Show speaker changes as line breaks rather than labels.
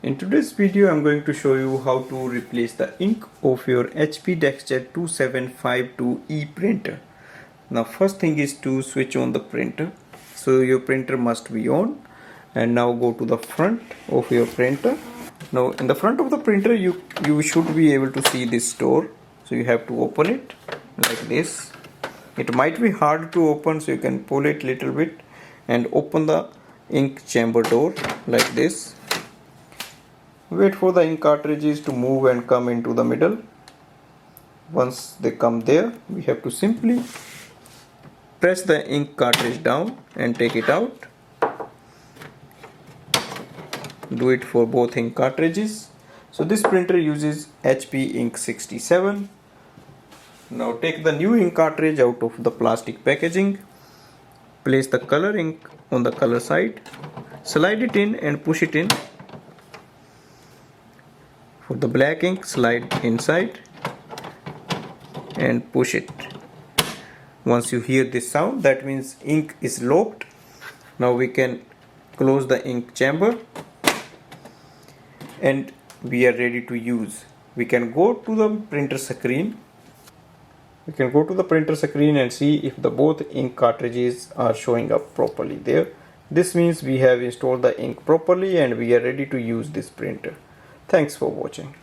In today's video, I'm going to show you how to replace the ink of your HP DeskJet 2752e printer. Now, first thing is to switch on the printer. So your printer must be on, and now go to the front of your printer. Now, in the front of the printer, you should be able to see this door. So you have to open it like this. It might be hard to open, so you can pull it little bit and open the ink chamber door like this. Wait for the ink cartridges to move and come into the middle. Once they come there, we have to simply press the ink cartridge down and take it out. Do it for both ink cartridges. So this printer uses HP Ink 67. Now take the new ink cartridge out of the plastic packaging. Place the color ink on the color side. Slide it in and push it in. For the black ink, slide inside and push it. Once you hear this sound, that means ink is locked. Now we can close the ink chamber and we are ready to use. We can go to the printer screen. We can go to the printer screen and see if the both ink cartridges are showing up properly there. This means we have installed the ink properly and we are ready to use this printer. Thanks for watching.